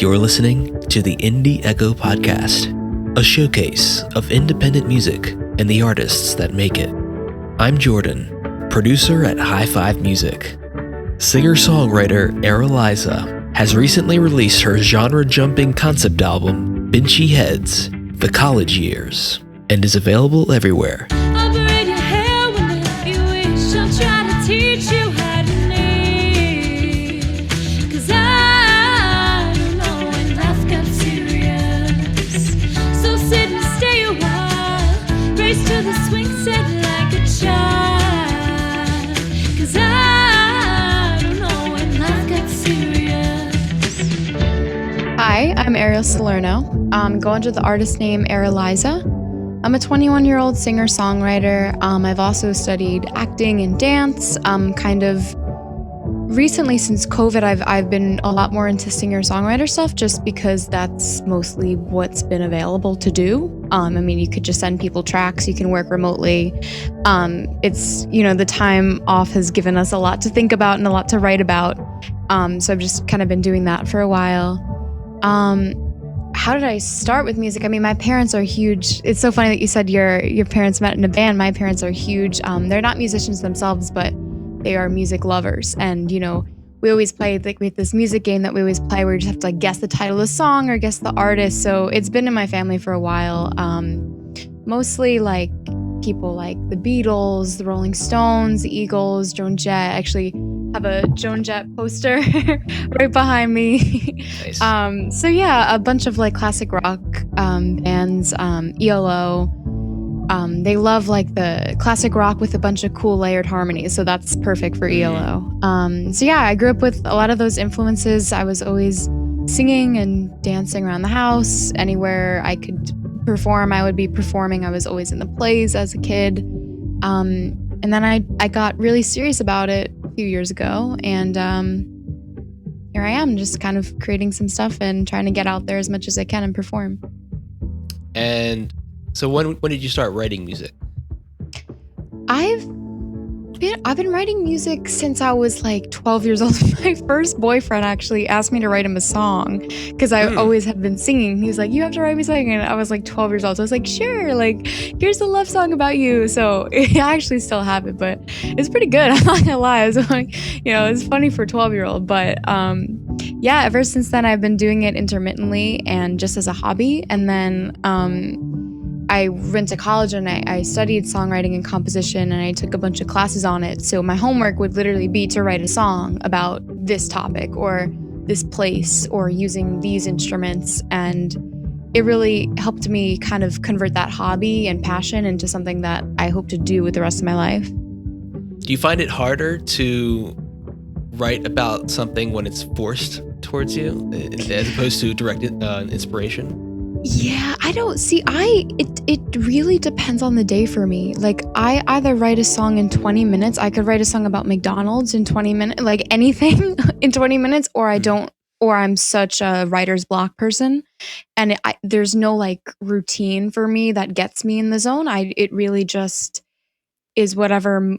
You're listening to the Indie Echo Podcast, a showcase of independent music and the artists that make it. I'm Jordan, producer at High Five Music. Singer-songwriter Arieliza has recently released her genre-jumping concept album, Binchy Heads, The College Years, and is available everywhere. I'll braid your hair whenever you wish. I'll try to teach you how to knit. 'Cause I don't know when life got serious. So sit and stay a while. Race to the swing set like a child. 'Cause I don't know when life got serious. Hi, I'm Ariel Salerno. Go under the artist name Arieliza. I'm a 21-year-old singer-songwriter. I've also studied acting and dance. Kind of recently, since COVID, I've been a lot more into singer-songwriter stuff just because that's mostly what's been available to do. You could just send people tracks. You can work remotely. It's, the time off has given us a lot to think about and a lot to write about. So I've just kind of been doing that for a while. How did I start with music? My parents are huge. It's so funny that you said your parents met in a band. My parents are huge. They're not musicians themselves, but they are music lovers. And, we always play with this music game that we always play where you just have to guess the title of the song or guess the artist. So it's been in my family for a while. Mostly like people like the Beatles, the Rolling Stones, the Eagles, Joan Jett. I actually have a Joan Jett poster right behind me. Nice. So yeah, a bunch of like classic rock bands, ELO. They love like the classic rock with a bunch of cool layered harmonies, so that's perfect for ELO. So yeah, I grew up with a lot of those influences. I was always singing and dancing around the house. Anywhere I could perform, I would be performing. I was always in the plays as a kid. And then I got really serious about it a few years ago, and here I am just kind of creating some stuff and trying to get out there as much as I can and perform. And so when did you start writing music? I've been writing music since I was like 12 years old. My first boyfriend actually asked me to write him a song because I always had been singing. He was like, "You have to write me a song," and I was like 12 years old. So I was like, "Sure, like here's a love song about you." So I actually still have it, but it's pretty good. I'm not gonna lie. It's like, it's funny for a 12-year-old, but yeah. Ever since then, I've been doing it intermittently and just as a hobby, and then I went to college and I studied songwriting and composition, and I took a bunch of classes on it. So my homework would literally be to write a song about this topic or this place or using these instruments. And it really helped me kind of convert that hobby and passion into something that I hope to do with the rest of my life. Do you find it harder to write about something when it's forced towards you as opposed to direct inspiration? Yeah, I don't see, it really depends on the day for me. Like I either write a song in 20 minutes, I could write a song about McDonald's in 20 minutes, like anything in 20 minutes, or I don't, or I'm such a writer's block person. And there's no like routine for me that gets me in the zone. It really just is whatever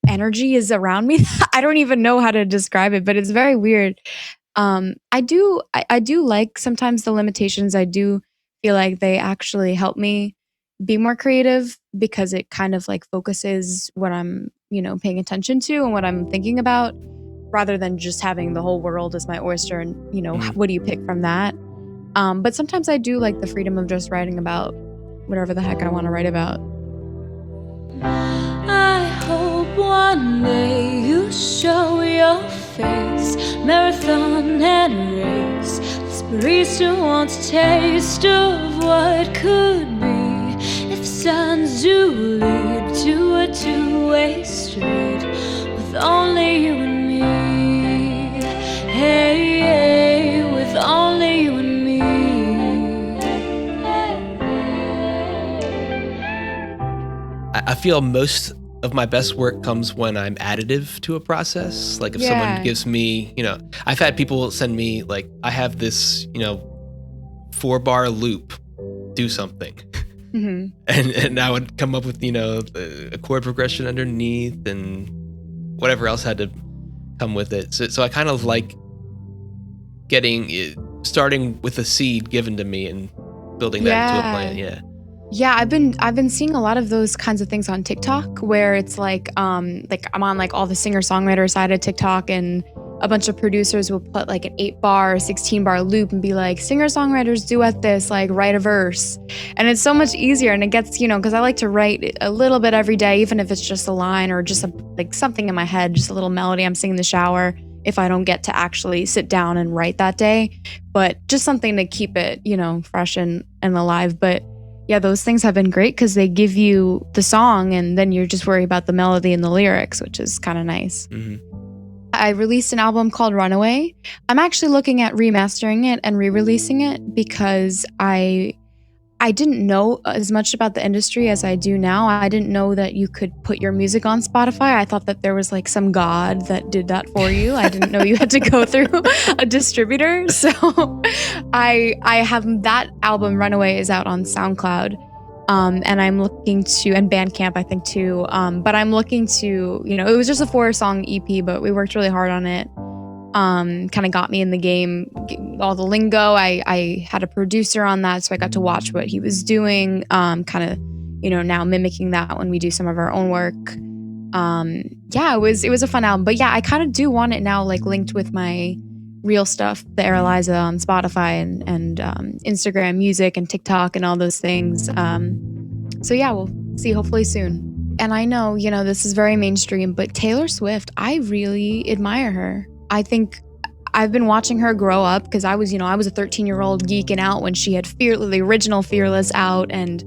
energy is around me. I don't even know how to describe it, but it's very weird. I do like sometimes the limitations. I do feel like they actually help me be more creative because it kind of like focuses what I'm, paying attention to and what I'm thinking about rather than just having the whole world as my oyster and, what do you pick from that? But sometimes I do like the freedom of just writing about whatever the heck I want to write about. I hope one day you show your face, marathon and race. This barista wants a taste of what could be if signs do lead to a two-way street with only you and me. Hey, with only you and me. I feel most of my best work comes when I'm additive to a process. Like if someone gives me, I've had people send me like, I have this, 4-bar loop, do something. Mm-hmm. And I would come up with, a chord progression underneath and whatever else had to come with it. So I kind of like starting with a seed given to me and building that into a plan. Yeah. Yeah, I've been seeing a lot of those kinds of things on TikTok where it's like I'm on like all the singer-songwriter side of TikTok, and a bunch of producers will put like an 8-bar or 16-bar loop and be like, singer-songwriters duet this, like write a verse. And it's so much easier, and it gets, because I like to write a little bit every day, even if it's just a line or just like something in my head, just a little melody I'm singing in the shower if I don't get to actually sit down and write that day. But just something to keep it, fresh and alive. But yeah, those things have been great because they give you the song and then you're just worried about the melody and the lyrics, which is kind of nice. Mm-hmm. I released an album called Runaway. I'm actually looking at remastering it and re-releasing it because I didn't know as much about the industry as I do now. I didn't know that you could put your music on Spotify. I thought that there was like some god that did that for you. I didn't know you had to go through a distributor. So I have that album Runaway is out on SoundCloud. And I'm looking to, and Bandcamp, I think too. But I'm looking to, it was just a 4-song EP, but we worked really hard on it. Kind of got me in the game, all the lingo. I had a producer on that, so I got to watch what he was doing. Kind of, now mimicking that when we do some of our own work. Yeah, it was a fun album. But yeah, I kind of do want it now, like linked with my real stuff, the Arieliza on Spotify and Instagram Music and TikTok and all those things. So yeah, we'll see hopefully soon. And I know, this is very mainstream, but Taylor Swift, I really admire her. I think I've been watching her grow up because I was a 13-year-old geeking out when she had the original Fearless out, and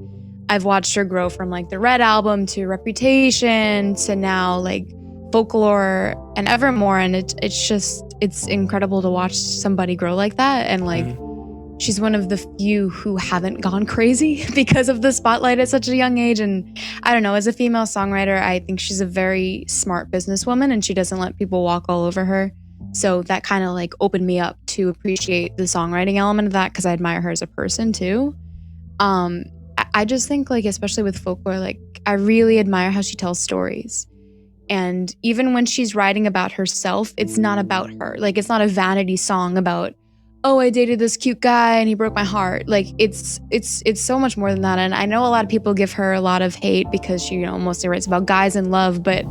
I've watched her grow from like the Red album to Reputation to now like Folklore and Evermore, and it's incredible to watch somebody grow like that. And like she's one of the few who haven't gone crazy because of the spotlight at such a young age. And I don't know, as a female songwriter, I think she's a very smart businesswoman and she doesn't let people walk all over her. So that kind of like opened me up to appreciate the songwriting element of that because I admire her as a person too. I just think like, especially with Folklore, like I really admire how she tells stories. And even when she's writing about herself, it's not about her. Like it's not a vanity song about, oh, I dated this cute guy and he broke my heart. Like it's so much more than that. And I know a lot of people give her a lot of hate because she, mostly writes about guys in love, but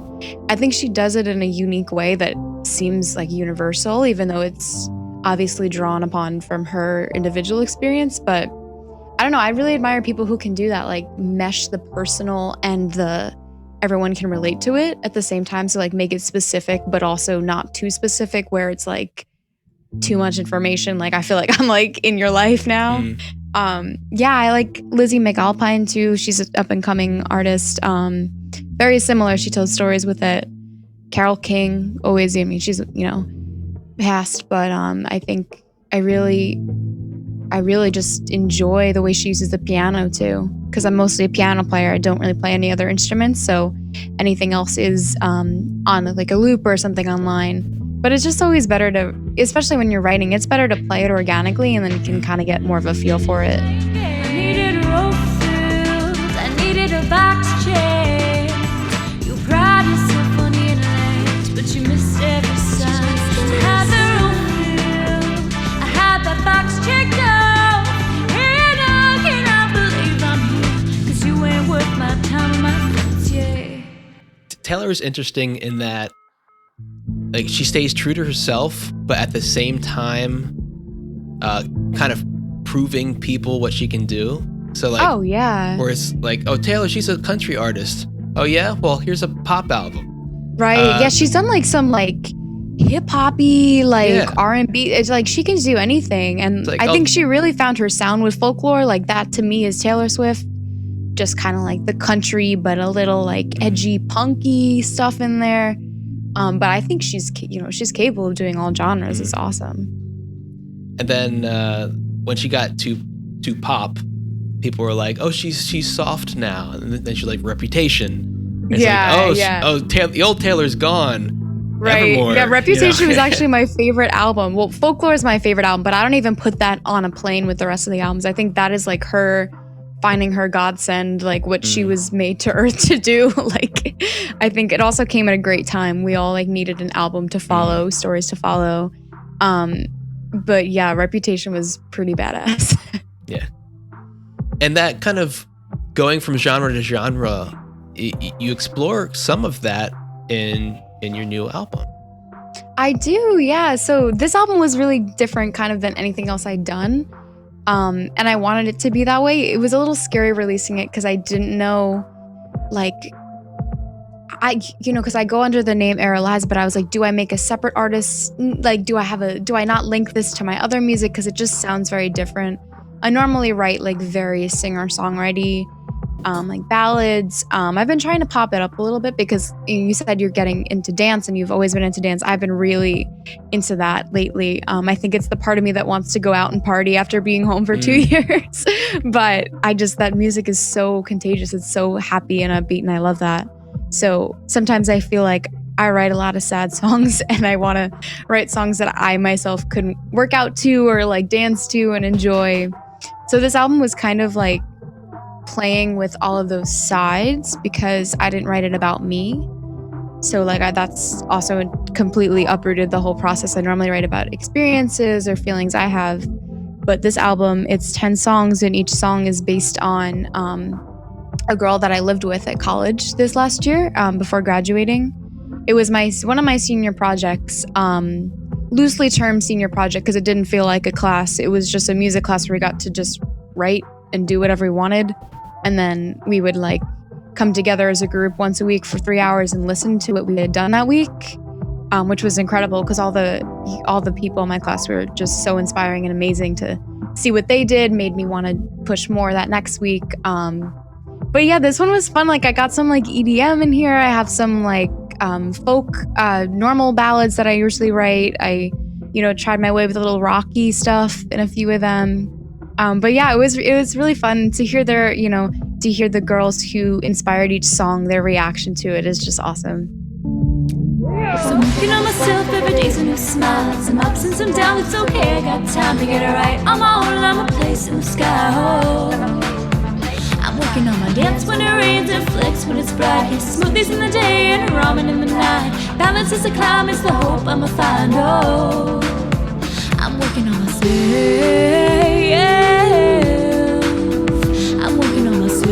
I think she does it in a unique way that seems like universal, even though it's obviously drawn upon from her individual experience. But I don't know, I really admire people who can do that, like mesh the personal and the everyone can relate to it at the same time. So like make it specific, but also not too specific where it's like too much information. Like I feel like I'm like in your life now. Yeah, I like Lizzie McAlpine too. She's an up and coming artist. Very similar. She tells stories with it. Carole King, always, she's, past, but I think I really just enjoy the way she uses the piano too, because I'm mostly a piano player. I don't really play any other instruments, so anything else is on like a loop or something online. But it's just always better to, especially when you're writing, it's better to play it organically and then you can kind of get more of a feel for it. I needed a rope filled, I needed a box chair. You pride yourself on the internet, but you missed every sign. I had the rope filled, I had that box checked out. And I cannot believe I'm here, 'cause you ain't worth my time or my thoughts, yeah. Taylor is interesting in that like she stays true to herself, but at the same time, kind of proving people what she can do. So like, oh yeah, where it's like, oh Taylor, she's a country artist. Oh yeah, well here's a pop album. Right. Yeah, she's done like some like hip hoppy like R&B. It's like she can do anything, and like, I think she really found her sound with Folklore. Like that to me is Taylor Swift. Just kind of like the country, but a little like edgy, punky stuff in there. But I think she's capable of doing all genres. It's awesome. And then when she got to pop, people were like, "Oh, she's soft now." And then she like Reputation. It's the old Taylor's gone. Right. Evermore, yeah, Reputation was actually my favorite album. Well, Folklore is my favorite album, but I don't even put that on a plane with the rest of the albums. I think that is like her finding her godsend, like what she was made to earth to do. Like I think it also came at a great time. We all like needed an album to follow, stories to follow. But yeah, Reputation was pretty badass. Yeah. And that kind of going from genre to genre, you explore some of that in your new album. I do, yeah. So this album was really different kind of than anything else I'd done. And I wanted it to be that way. It was a little scary releasing it because I didn't know, like, because I go under the name Arieliza, but I was like, do I make a separate artist? Like, do I not link this to my other music? Because it just sounds very different. I normally write like very singer-songwriter like ballads. I've been trying to pop it up a little bit because you said you're getting into dance and you've always been into dance. I've been really into that lately. I think it's the part of me that wants to go out and party after being home for 2 years. But that music is so contagious. It's so happy and upbeat, and I love that. So sometimes I feel like I write a lot of sad songs and I want to write songs that I myself could work out to or like dance to and enjoy. So this album was kind of like playing with all of those sides because I didn't write it about me. So like that's also completely uprooted the whole process. I normally write about experiences or feelings I have. But this album, it's 10 songs and each song is based on a girl that I lived with at college this last year before graduating. It was one of my senior projects, loosely termed senior project because it didn't feel like a class. It was just a music class where we got to just write and do whatever we wanted. And then we would like come together as a group once a week for 3 hours and listen to what we had done that week, which was incredible because all the people in my class were just so inspiring and amazing. To see what they did made me want to push more that next week. But yeah, this one was fun. Like I got some like EDM in here. I have some like folk, normal ballads that I usually write. I, tried my way with a little rocky stuff in a few of them. But yeah, it was really fun to hear to hear the girls who inspired each song, their reaction to it is just awesome. So I'm working on myself every day's a new smile. Some ups and some downs, it's okay, I got time to get it right. On my own, I'm a place in the sky. Oh. I'm working on my dance when it rains and flicks when it's bright. Smoothies in the day and ramen in the night. Balance is the climb, it's the hope I'ma find. Oh, I'm working on myself. I'm working on myself.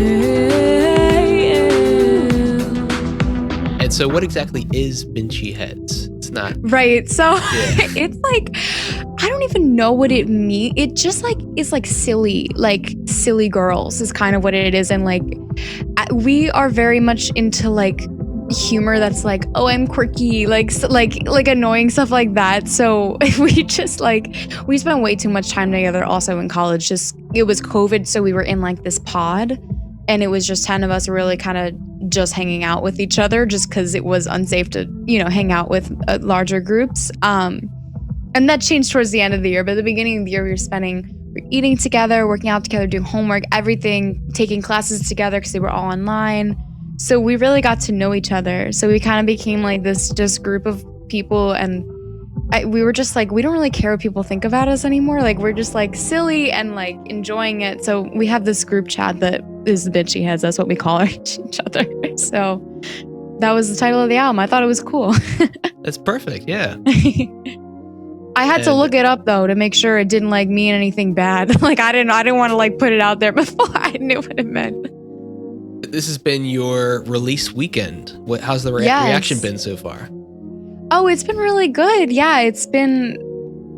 And so what exactly is Binchy Heads? It's not... Right, so it's like... I don't even know what it means. It just like it's like silly girls is kind of what it is. And like we are very much into like humor that's like, oh, I'm quirky, like annoying stuff like that. So we just like we spent way too much time together also in college. Just it was COVID, so we were in like this pod and it was just 10 of us really kind of just hanging out with each other just because it was unsafe to hang out with larger groups. And that changed towards the end of the year. But at the beginning of the year, we were eating together, working out together, doing homework, everything, taking classes together because they were all online. So we really got to know each other. So we kind of became like this just group of people. And we were just like, we don't really care what people think about us anymore. Like we're just like silly and like enjoying it. So we have this group chat that is the Binchy Heads. That's what we call each other. So that was the title of the album. I thought it was cool. That's perfect. Yeah. I had to look it up though to make sure it didn't like mean anything bad. Like I didn't want to like put it out there before I knew what it meant. This has been your release weekend. How's the reaction been so far? Oh, it's been really good. Yeah, it's been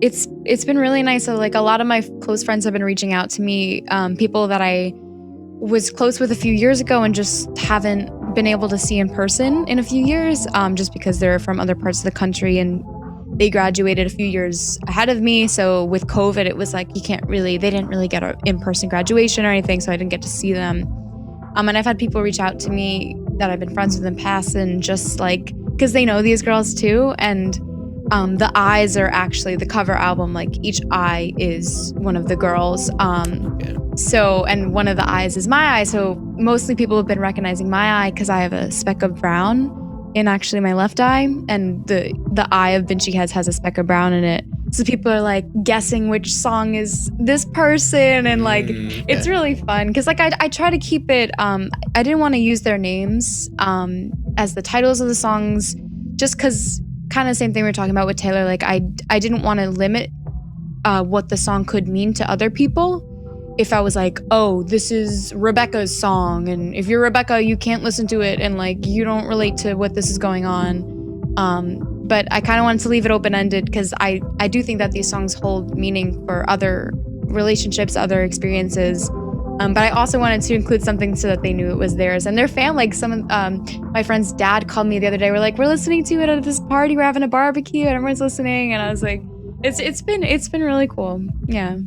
really nice. So like a lot of my close friends have been reaching out to me, people that I was close with a few years ago and just haven't been able to see in person in a few years, just because they're from other parts of the country and they graduated a few years ahead of me. So with COVID, it was like they didn't really get an in-person graduation or anything, so I didn't get to see them. And I've had people reach out to me that I've been friends with in the past and just like, because they know these girls too. And the eyes are actually the cover album, like each eye is one of the girls. So, and one of the eyes is my eye. So mostly people have been recognizing my eye because I have a speck of brown in actually my left eye, and the eye of Binchy Heads has a speck of brown in it. So people are like guessing which song is this person, and like it's really fun because like I try to keep it. I didn't want to use their names as the titles of the songs, just because kind of the same thing we were talking about with Taylor. Like I didn't want to limit what the song could mean to other people. If I was like, oh, this is Rebecca's song, and if you're Rebecca, you can't listen to it, and like you don't relate to what this is going on. But I kind of wanted to leave it open-ended because I do think that these songs hold meaning for other relationships, other experiences. But I also wanted to include something so that they knew it was theirs and their fan. Like some my friend's dad called me the other day. We're like, we're listening to it at this party. We're having a barbecue and everyone's listening. And I was like, it's been really cool. Yeah.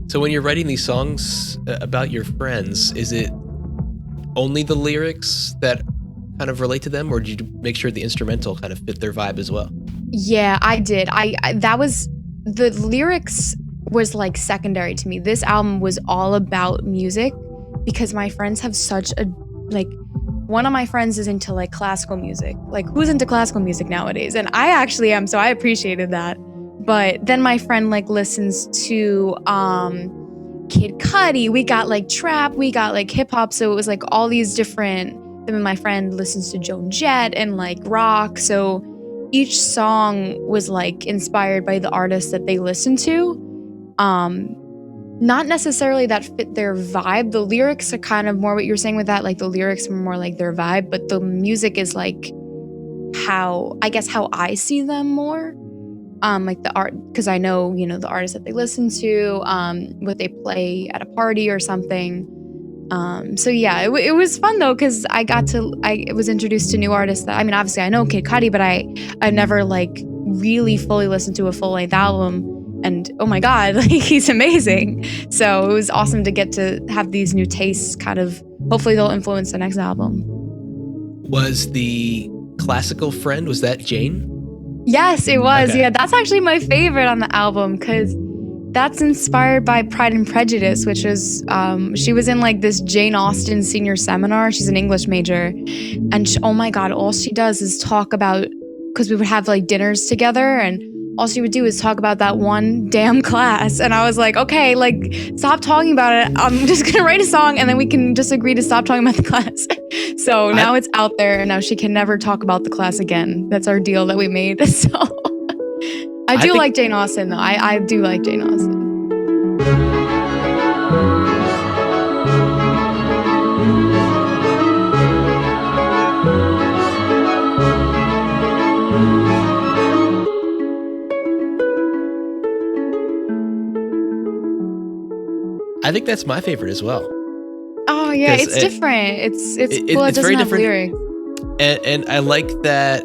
So when you're writing these songs about your friends, is it only the lyrics that kind of relate to them, or did you make sure the instrumental kind of fit their vibe as well? Yeah, I did. I that was the lyrics was like secondary to me. This album was all about music because my friends have such a like. One of my friends is into like classical music. Like, who's into classical music nowadays? And I actually am, so I appreciated that. But then my friend like listens to Kid Cudi. We got like trap, we got like hip hop. So it was like all these different. Then my friend listens to Joan Jett and like rock. So each song was like inspired by the artist that they listen to. Not necessarily that fit their vibe. The lyrics are kind of more what you're saying with that. Like the lyrics are more like their vibe, but the music is like how I see them more. Like the art, because I know, the artists that they listen to, what they play at a party or something. So yeah, it was fun though, because I was introduced to new artists that, I mean, obviously I know Kid Cudi, but I've never like really fully listened to a full length album. And oh my God, like he's amazing. So it was awesome to get to have these new tastes kind of, hopefully they'll influence the next album. Was the classical friend, was that Jane? Yes, it was. Okay. Yeah, that's actually my favorite on the album because that's inspired by Pride and Prejudice, which is, she was in like this Jane Austen senior seminar. She's an English major. And oh my God, all she does is talk about, because we would have like dinners together and all she would do is talk about that one damn class. And I was like, okay, like stop talking about it. I'm just going to write a song and then we can just agree to stop talking about the class. So now it's out there and now she can never talk about the class again. That's our deal that we made. So I think like Jane Austen though. I do like Jane Austen. I think that's my favorite as well. Oh yeah, it's different. It's cool. It doesn't very have different. lyrics. And I like that,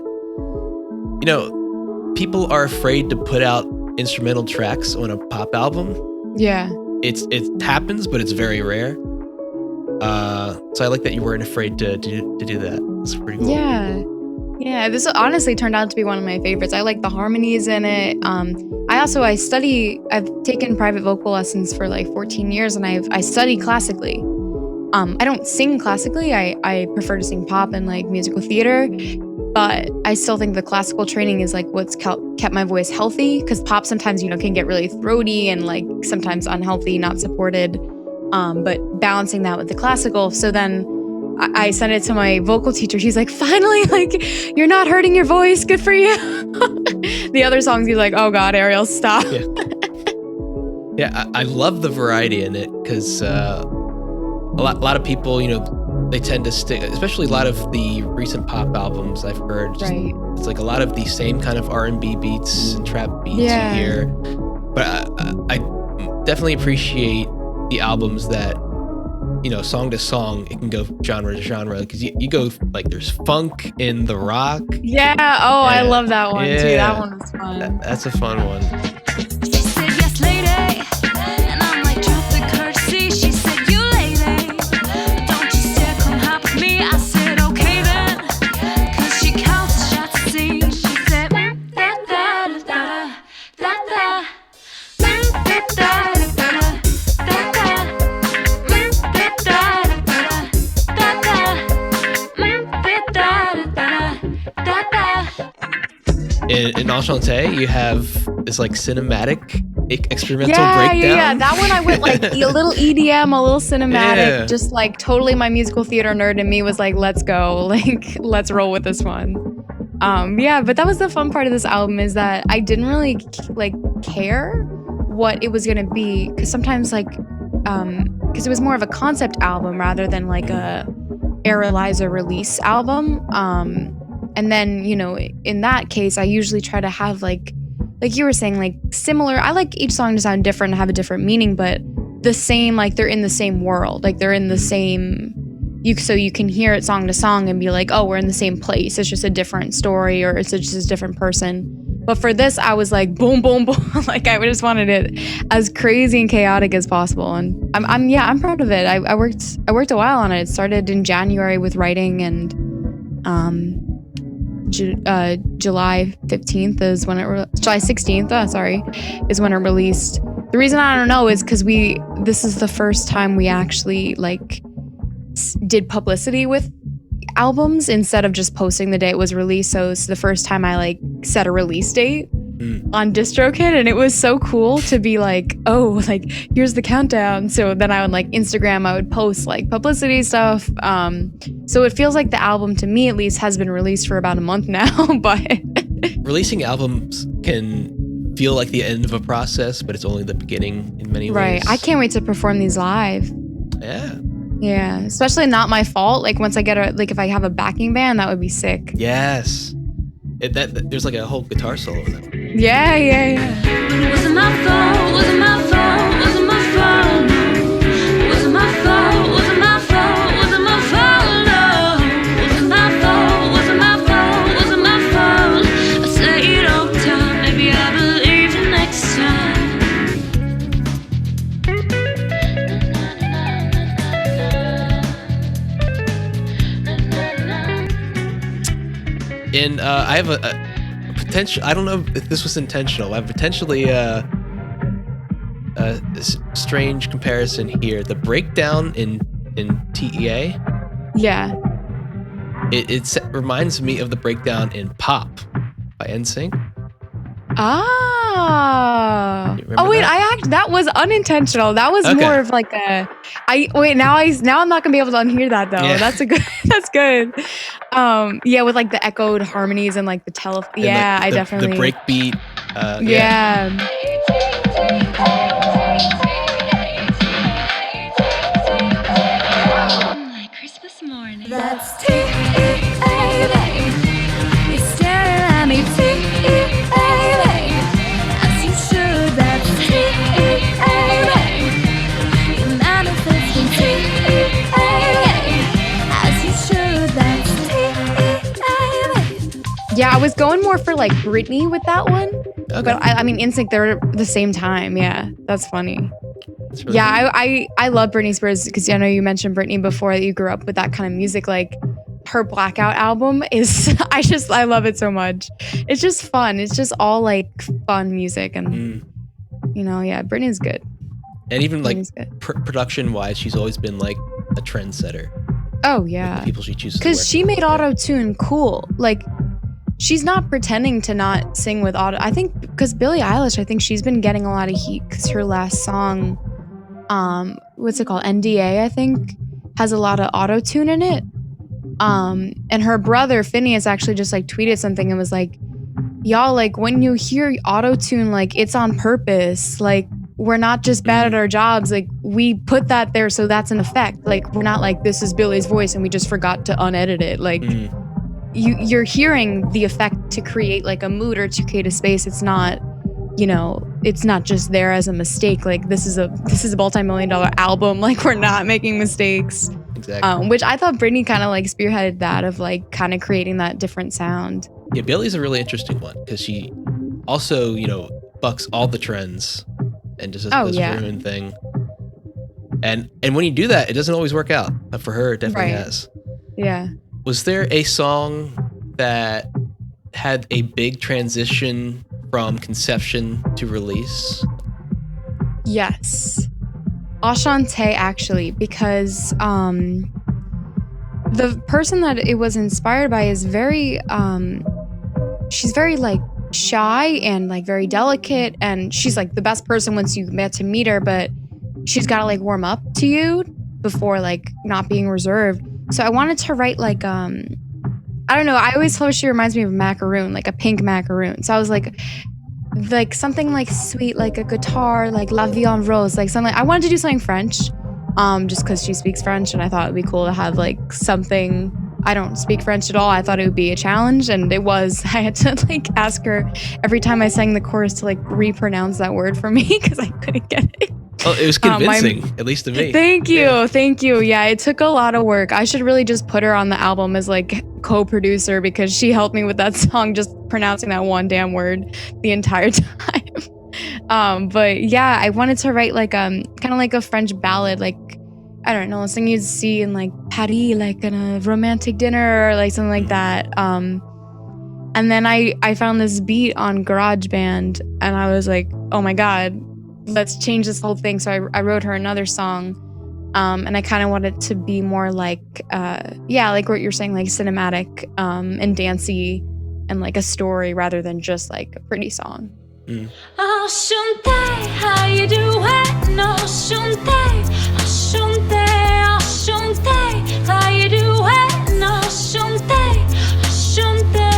people are afraid to put out instrumental tracks on a pop album. Yeah. It happens, but it's very rare. So I like that you weren't afraid to do that. It's pretty cool. Yeah, this honestly turned out to be one of my favorites. I like the harmonies in it. I've taken private vocal lessons for like 14 years and I study classically. I don't sing classically. I prefer to sing pop and like musical theater, but I still think the classical training is like what's kept my voice healthy, because pop sometimes, can get really throaty and like sometimes unhealthy, not supported. But balancing that with the classical. So then I sent it to my vocal teacher. She's like, finally, like, you're not hurting your voice. Good for you. The other songs, he's like, oh God, Ariel, stop. Yeah, I love the variety in it because a lot of people, they tend to stick, especially a lot of the recent pop albums I've heard. Right. It's like a lot of the same kind of R&B beats and trap beats you hear. But I definitely appreciate the albums that, song to song, it can go genre to genre, because you go like there's funk in the rock. Yeah. Oh, I love that one too. That one was fun. That's a fun one. She said, yes, lady. And I'm like, drop the courtesy. She said, you lady. Don't you stare, come hop with me. I said, okay then. Cause she counts the shots to see. She said, da da da da da da. Da da da da da da. In Enchanté, you have this like cinematic experimental breakdown. Yeah. That one I went like a little EDM, a little cinematic, just like totally my musical theater nerd in me was like, let's go, like let's roll with this one. But that was the fun part of this album, is that I didn't really like care what it was gonna be, because sometimes like because it was more of a concept album rather than like a Arieliza release album. And then, you know, in that case, I usually try to have like you were saying, like similar. I like each song to sound different and have a different meaning, but the same, like they're in the same world, like they're in the same. So you can hear it song to song and be like, oh, we're in the same place. It's just a different story, or it's just a different person. But for this, I was like, boom, boom, boom. Like I just wanted it as crazy and chaotic as possible. And I'm proud of it. I worked a while on it. It started in January with writing, and July 15th is when July 16th, is when it released. The reason I don't know is because this is the first time we actually like did publicity with albums instead of just posting the day it was released. So it's the first time I like set a release date on DistroKid, and it was so cool to be like, oh, like here's the countdown. So then I would like Instagram, I would post like publicity stuff. So it feels like the album, to me at least, has been released for about a month now. But releasing albums can feel like the end of a process, but it's only the beginning in many ways. Right. I can't wait to perform these live. Yeah, especially Not My Fault. Like once I get if I have a backing band, that would be sick. Yes. There's like a whole guitar solo in that. Yeah. Wasn't my fault, wasn't my fault, wasn't my fault, no. Wasn't my fault, wasn't my fault, wasn't my fault, no. Wasn't my fault, wasn't my fault, wasn't my fault. I say it all the time, maybe I believe you next time. And I have a potential. I don't know if this was intentional. I have potentially a strange comparison here. The breakdown in TEA. Yeah. It reminds me of the breakdown in Pop by NSYNC. Ah. Oh wait, that was unintentional. That was more of like a. Now I'm not gonna be able to unhear that though. Yeah. That's good. Yeah, with like the echoed harmonies and like the telephone. Yeah, like I definitely. The break beat. Yeah. Like Christmas morning. That's T-E-A, babe. You're staring at me, T-E-A, babe. As you should, that's T-E-A, babe. You're manifesting T-E-A, babe. As you should, that's T-E-A, babe. Yeah, I was going more for like Britney with that one. Okay. But I mean, NSYNC, they're the same time. Yeah, that's funny. That's really Yeah, cool. I love Britney Spears because I know you mentioned Britney before, that you grew up with that kind of music. Like her Blackout album is, I love it so much. It's just fun. It's just all like fun music, and you know, yeah, Britney's good. And even like Britney's good. production wise, she's always been like a trendsetter. Oh With yeah, the people she chooses. because she made auto-tune cool. Like she's not pretending to not sing with auto. I think because Billie Eilish, I think she's been getting a lot of heat because her last song, what's it called, NDA, I think, has a lot of auto-tune in it. And her brother Phineas actually just like tweeted something and was like, y'all, like when you hear auto-tune, like it's on purpose. Like we're not just bad at our jobs. Like we put that there so that's an effect. Like we're not like, this is Billie's voice and we just forgot to unedit it. Like you're hearing the effect to create like a mood or to create a space. It's not, you know, it's not just there as a mistake. Like this is a multi-million-dollar album. Like we're not making mistakes. Exactly. Which I thought Britney kind of like spearheaded that, of like kind of creating that different sound. Yeah, Billie's a really interesting one because she also, you know, bucks all the trends and just does her own thing. And when you do that, it doesn't always work out. But for her, it definitely has. Yeah. Was there a song that had a big transition from conception to release? Yes. Ashante, actually, because the person that it was inspired by is very she's very like shy and like very delicate, and she's like the best person once you get to meet her, but she's got to like warm up to you before like not being reserved. So I wanted to write like I don't know, I always thought she reminds me of a macaroon, like a pink macaroon. So I was like, like something like sweet, like a guitar, like La Vie en Rose, like something. I wanted to do something French, just because she speaks French, and I thought it'd be cool to have like something. I don't speak French at all. I thought it would be a challenge, and it was. I had to like ask her every time I sang the chorus to like repronounce that word for me because I couldn't get it. Oh, it was convincing, at least to me. Thank you. Yeah, it took a lot of work. I should really just put her on the album as like co-producer because she helped me with that song, just pronouncing that one damn word the entire time. But yeah, I wanted to write like kind of like a French ballad, like I don't know, something you'd see in like Paris, like in a romantic dinner or like something like that. And then I found this beat on GarageBand, and I was like, oh my god, let's change this whole thing. So I wrote her another song, and I kind of wanted it to be more like, like what you're saying, like cinematic and dancey, and like a story rather than just like a pretty song. Enchanté, how you doing? Enchanté, enchanté, enchanté, how you doing? Enchanté, enchanté.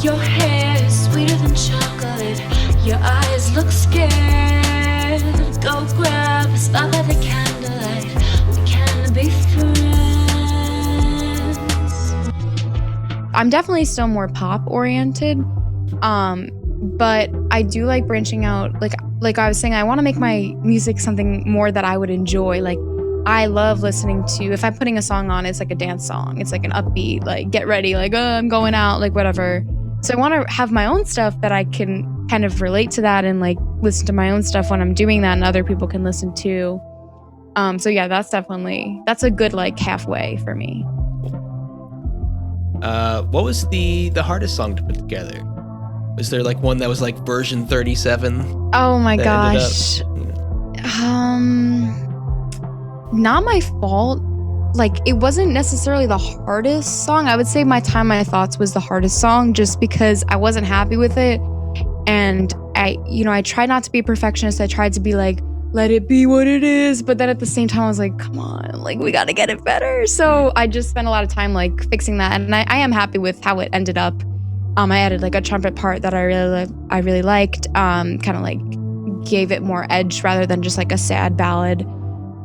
Your hair is sweeter than chocolate. Your eyes look scared. Go grab a spot by the candlelight. We can be friends. I'm definitely still more pop oriented, but I do like branching out. Like I was saying, I want to make my music something more that I would enjoy. Like I love listening to, if I'm putting a song on, it's like a dance song. It's like an upbeat, like get ready, like I'm going out, like whatever. So I want to have my own stuff that I can kind of relate to that and like listen to my own stuff when I'm doing that, and other people can listen to. So yeah, that's a good like halfway for me. What was the hardest song to put together? Was there like one that was like version 37? Oh my gosh. Not my fault. Like it wasn't necessarily the hardest song. I would say My Time, My Thoughts was the hardest song just because I wasn't happy with it. And I tried not to be a perfectionist. I tried to be like, let it be what it is. But then at the same time, I was like, come on, like we got to get it better. So I just spent a lot of time like fixing that. And I am happy with how it ended up. I added like a trumpet part that I really liked. Kind of like gave it more edge rather than just like a sad ballad.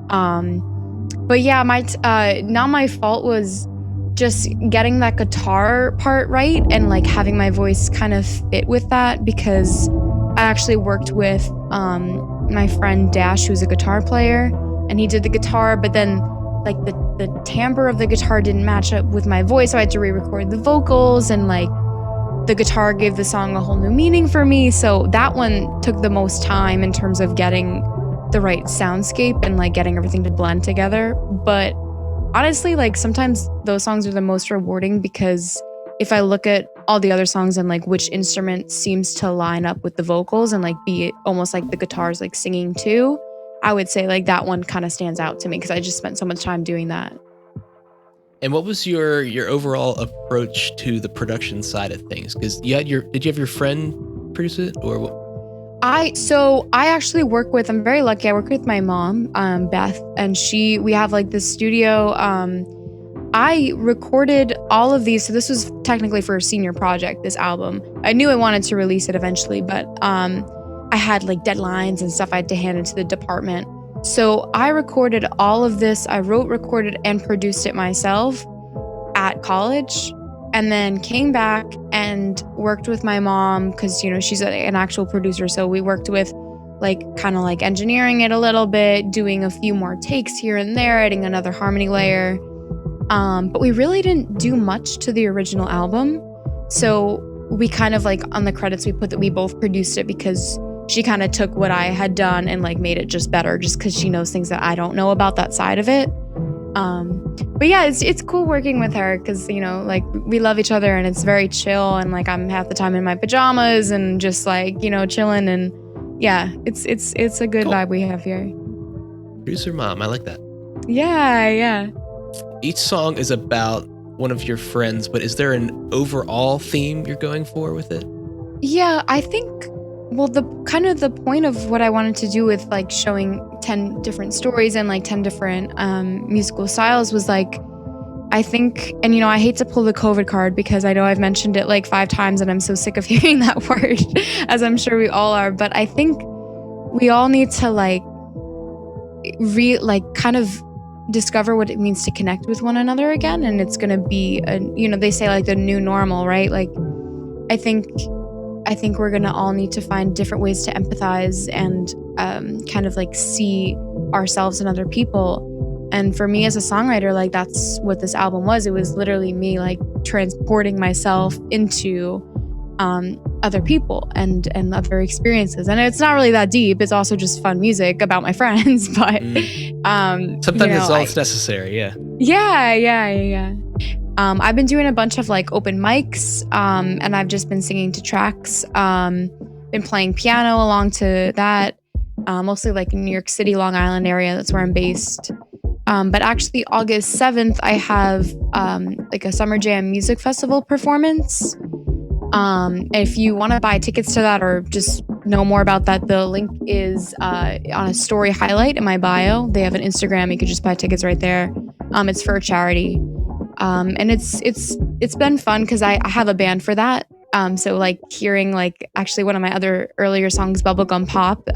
But yeah, Not My Fault was just getting that guitar part right and like having my voice kind of fit with that, because I actually worked with my friend Dash, who's a guitar player, and he did the guitar, but then like the timbre of the guitar didn't match up with my voice, so I had to re-record the vocals, and like the guitar gave the song a whole new meaning for me. So that one took the most time in terms of getting the right soundscape and like getting everything to blend together. But honestly, like sometimes those songs are the most rewarding, because if I look at all the other songs and like which instrument seems to line up with the vocals and like be almost like the guitar's like singing too, I would say like that one kind of stands out to me because I just spent so much time doing that. And what was your overall approach to the production side of things? Because did you have your friend produce it, or what? I actually I'm very lucky. I work with my mom, Beth, and we have like this studio. I recorded all of these. So this was technically for a senior project, this album. I knew I wanted to release it eventually, but I had like deadlines and stuff I had to hand into the department. So I recorded all of this. I wrote, recorded, and produced it myself at college, and then came back and worked with my mom because, she's an actual producer. So we worked with like kind of like engineering it a little bit, doing a few more takes here and there, adding another harmony layer. But we really didn't do much to the original album. So we kind of like on the credits, we put that we both produced it because she kind of took what I had done and like made it just better, just because she knows things that I don't know about that side of it. But yeah, it's cool working with her because, like we love each other and it's very chill, and like I'm half the time in my pajamas and just like, chilling, and yeah, it's a good vibe we have here. Producer mom, I like that. Yeah. Each song is about one of your friends, but is there an overall theme you're going for with it? Yeah, I think, well, the point of what I wanted to do with like showing 10 different stories and like 10 different musical styles was like, I think, and I hate to pull the COVID card because I know I've mentioned it like 5 times and I'm so sick of hearing that word, as I'm sure we all are. But I think we all need to kind of discover what it means to connect with one another again. And it's going to be, they say like the new normal, right? Like, I think we're going to all need to find different ways to empathize and kind of like see ourselves and other people. And for me as a songwriter, like that's what this album was. It was literally me like transporting myself into other people and other experiences. And it's not really that deep. It's also just fun music about my friends. But sometimes it's all that's necessary. Yeah. Yeah. I've been doing a bunch of like open mics, and I've just been singing to tracks. Been playing piano along to that, mostly like in New York City, Long Island area. That's where I'm based. But actually, August 7th, I have like a Summer Jam Music Festival performance. If you want to buy tickets to that or just know more about that, the link is on a story highlight in my bio. They have an Instagram. You could just buy tickets right there. It's for a charity. And it's been fun because I have a band for that. So like hearing like actually one of my other earlier songs, Bubblegum Pop,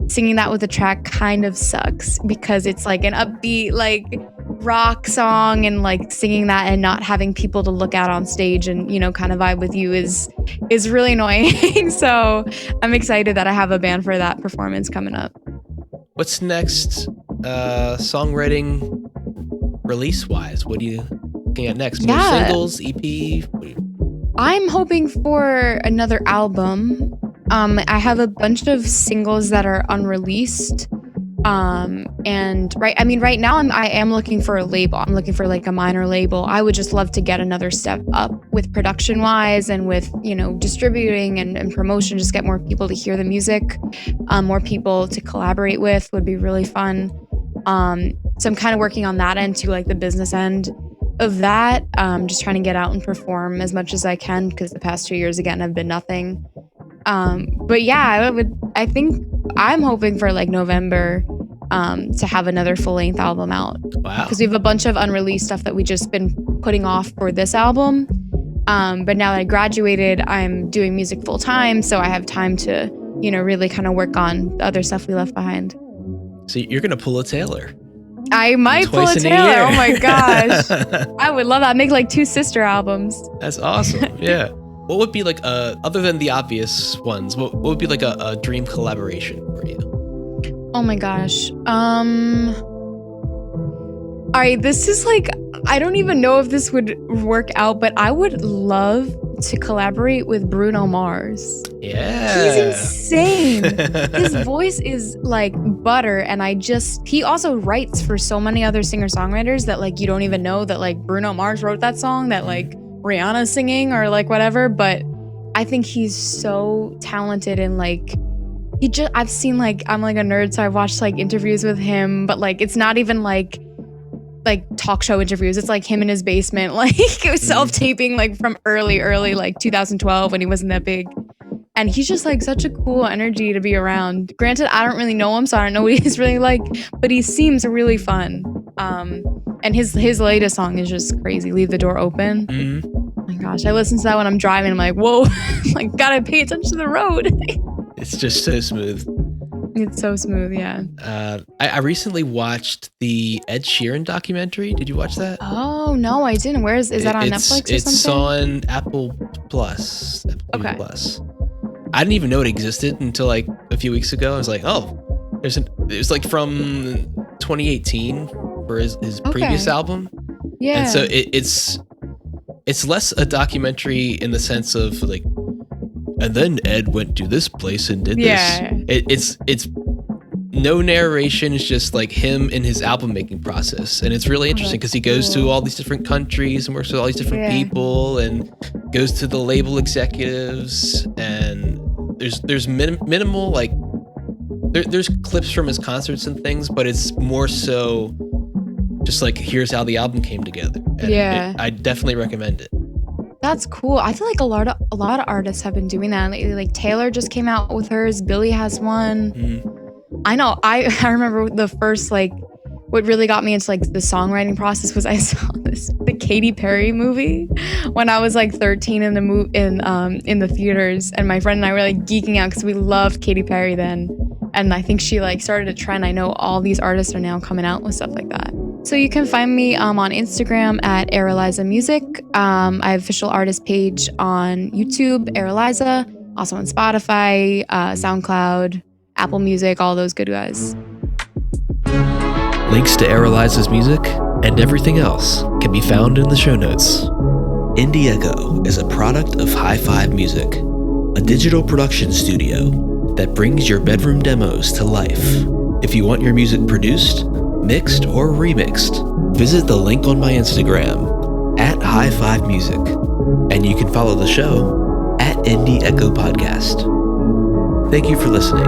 singing that with a track kind of sucks because it's like an upbeat like rock song, and like singing that and not having people to look at on stage and kind of vibe with you is really annoying. So I'm excited that I have a band for that performance coming up. What's next, songwriting release wise? What are you looking at next? More singles, EP? I'm hoping for another album. I have a bunch of singles that are unreleased. And right now I am looking for a label. I'm looking for like a minor label. I would just love to get another step up with production wise and with, distributing and promotion, just get more people to hear the music, more people to collaborate with would be really fun. So I'm kind of working on that end too, like the business end of that. Just trying to get out and perform as much as I can because the past 2 years again have been nothing. But yeah, I think I'm hoping for like November to have another full-length album out. Wow. Because we have a bunch of unreleased stuff that we just been putting off for this album. But now that I graduated, I'm doing music full time, so I have time to, really kind of work on the other stuff we left behind. So you're gonna pull a Taylor. I might pull a Taylor. Oh my gosh. I would love that. Make like 2 sister albums. That's awesome. Yeah. What would be like other than the obvious ones, what would be like a dream collaboration for you? Oh my gosh. All right, this is like, I don't even know if this would work out, but I would love to collaborate with Bruno Mars. Yeah. He's insane. His voice is like butter, and he also writes for so many other singer-songwriters that like you don't even know that like Bruno Mars wrote that song that like Rihanna's singing or like whatever, but I think he's so talented and like I've seen like, I'm like a nerd, so I've watched like interviews with him, but like it's not even like talk show interviews. It's like him in his basement, like self-taping like from early like 2012 when he wasn't that big. And he's just like such a cool energy to be around. Granted, I don't really know him, so I don't know what he's really like, but he seems really fun. And his latest song is just crazy. Leave the Door Open. Mm-hmm. Oh my gosh, I listen to that when I'm driving. I'm like, whoa, like gotta pay attention to the road. It's just so smooth. It's so smooth, yeah. I recently watched the Ed Sheeran documentary. Did you watch that? Oh no, I didn't. Where is that on Netflix or something? It's on Apple Plus. Okay. Plus. I didn't even know it existed until like a few weeks ago. I was like, oh, it was like from 2018 for his previous album. Yeah. And so it's less a documentary in the sense of like, and then Ed went to this place and did this. It's no narration. It's just like him in his album making process. And it's really interesting because he goes to all these different countries and works with all these different people and goes to the label executives. And there's minimal, like, there's clips from his concerts and things, but it's more so just like, here's how the album came together. And I definitely recommend it. That's cool. I feel like a lot of artists have been doing that lately. Like Taylor just came out with hers. Billie has one. I know. I remember the first like what really got me into like the songwriting process was I saw the Katy Perry movie when I was like 13 in the theaters, and my friend and I were like geeking out because we loved Katy Perry then, and I think she like started a trend. I know all these artists are now coming out with stuff like that. So you can find me on Instagram at Arieliza Music. I have official artist page on YouTube, Arieliza, also on Spotify, SoundCloud, Apple Music, all those good guys. Links to Arieliza's music and everything else can be found in the show notes. Indie Echo is a product of High Five Music, a digital production studio that brings your bedroom demos to life. If you want your music produced, mixed, or remixed, visit the link on my Instagram at High Five Music, and you can follow the show at Indie Echo Podcast. Thank you for listening.